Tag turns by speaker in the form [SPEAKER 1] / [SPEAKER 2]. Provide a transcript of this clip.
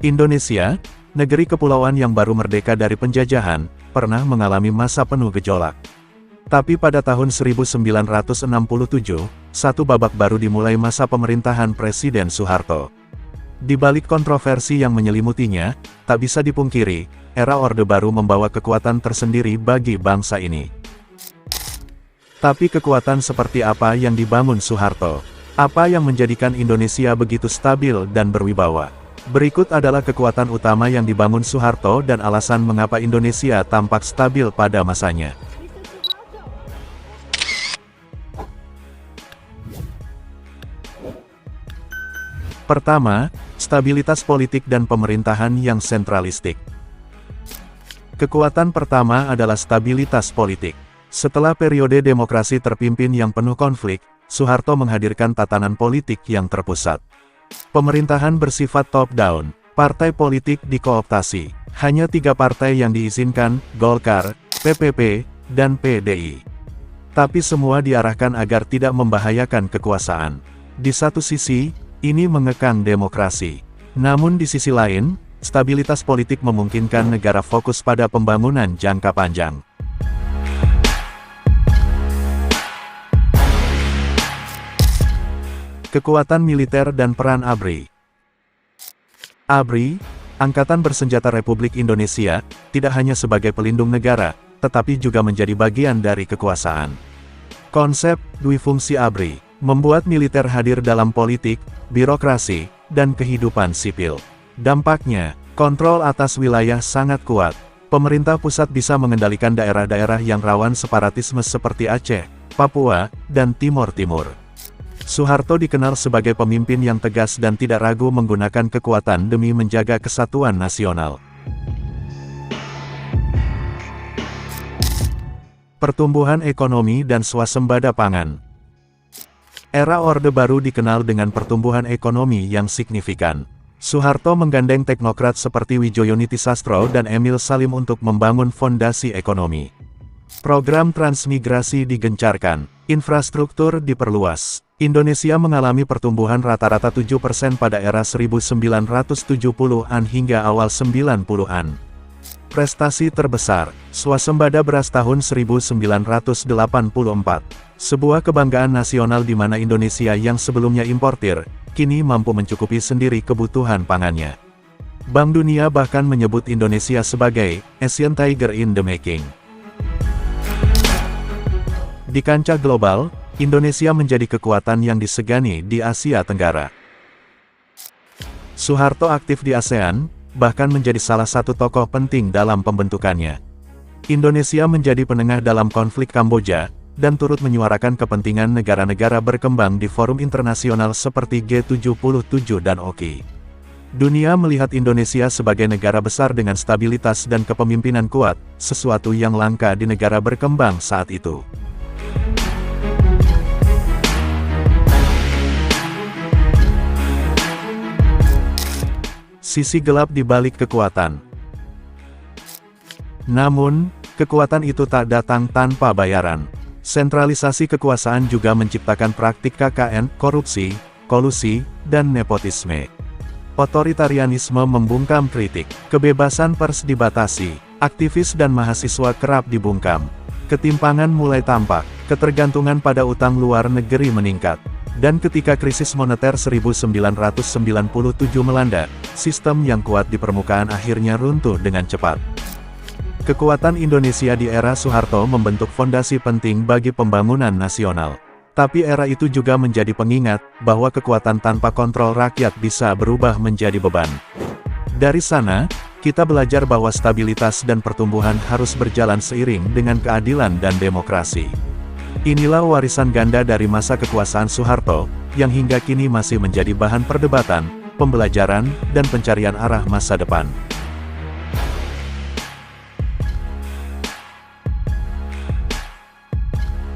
[SPEAKER 1] Indonesia, negeri kepulauan yang baru merdeka dari penjajahan, pernah mengalami masa penuh gejolak. Tapi pada tahun 1967, satu babak baru dimulai masa pemerintahan Presiden Soeharto. Di balik kontroversi yang menyelimutinya, tak bisa dipungkiri, era Orde Baru membawa kekuatan tersendiri bagi bangsa ini. Tapi kekuatan seperti apa yang dibangun Soeharto? Apa yang menjadikan Indonesia begitu stabil dan berwibawa? Berikut adalah kekuatan utama yang dibangun Soeharto dan alasan mengapa Indonesia tampak stabil pada masanya. Pertama, stabilitas politik dan pemerintahan yang sentralistik. Kekuatan pertama adalah stabilitas politik. Setelah periode demokrasi terpimpin yang penuh konflik, Soeharto menghadirkan tatanan politik yang terpusat. Pemerintahan bersifat top-down, partai politik dikooptasi. Hanya 3 partai yang diizinkan, Golkar, PPP, dan PDI. Tapi semua diarahkan agar tidak membahayakan kekuasaan. Di satu sisi, ini mengekang demokrasi. Namun di sisi lain, stabilitas politik memungkinkan negara fokus pada pembangunan jangka panjang. Kekuatan militer dan peran ABRI. ABRI, Angkatan Bersenjata Republik Indonesia, tidak hanya sebagai pelindung negara, tetapi juga menjadi bagian dari kekuasaan. Konsep duifungsi ABRI membuat militer hadir dalam politik, birokrasi, dan kehidupan sipil. Dampaknya, kontrol atas wilayah sangat kuat. Pemerintah pusat bisa mengendalikan daerah-daerah yang rawan separatisme seperti Aceh, Papua, dan Timor Timur. Soeharto dikenal sebagai pemimpin yang tegas dan tidak ragu menggunakan kekuatan demi menjaga kesatuan nasional. Pertumbuhan ekonomi dan swasembada pangan. Era Orde Baru dikenal dengan pertumbuhan ekonomi yang signifikan. Soeharto menggandeng teknokrat seperti Widjoyo Nitisastro dan Emil Salim untuk membangun fondasi ekonomi. Program transmigrasi digencarkan, infrastruktur diperluas. Indonesia mengalami pertumbuhan rata-rata 7% pada era 1970-an hingga awal 90-an. Prestasi terbesar, swasembada beras tahun 1984. Sebuah kebanggaan nasional di mana Indonesia yang sebelumnya importir, kini mampu mencukupi sendiri kebutuhan pangannya. Bank Dunia bahkan menyebut Indonesia sebagai Asian Tiger in the Making. Di kancah global, Indonesia menjadi kekuatan yang disegani di Asia Tenggara. Soeharto aktif di ASEAN, bahkan menjadi salah satu tokoh penting dalam pembentukannya. Indonesia menjadi penengah dalam konflik Kamboja, dan turut menyuarakan kepentingan negara-negara berkembang di forum internasional seperti G77 dan OKI. Dunia melihat Indonesia sebagai negara besar dengan stabilitas dan kepemimpinan kuat, sesuatu yang langka di negara berkembang saat itu. Sisi gelap di balik kekuatan. Namun, kekuatan itu tak datang tanpa bayaran. Sentralisasi kekuasaan juga menciptakan praktik KKN, korupsi, kolusi, dan nepotisme. Otoritarianisme membungkam kritik, kebebasan pers dibatasi, aktivis dan mahasiswa kerap dibungkam. Ketimpangan mulai tampak, ketergantungan pada utang luar negeri meningkat. Dan ketika krisis moneter 1997 melanda, sistem yang kuat di permukaan akhirnya runtuh dengan cepat. Kekuatan Indonesia di era Soeharto membentuk fondasi penting bagi pembangunan nasional. Tapi era itu juga menjadi pengingat, bahwa kekuatan tanpa kontrol rakyat bisa berubah menjadi beban. Dari sana, kita belajar bahwa stabilitas dan pertumbuhan harus berjalan seiring dengan keadilan dan demokrasi. Inilah warisan ganda dari masa kekuasaan Soeharto, yang hingga kini masih menjadi bahan perdebatan, pembelajaran, dan pencarian arah masa depan.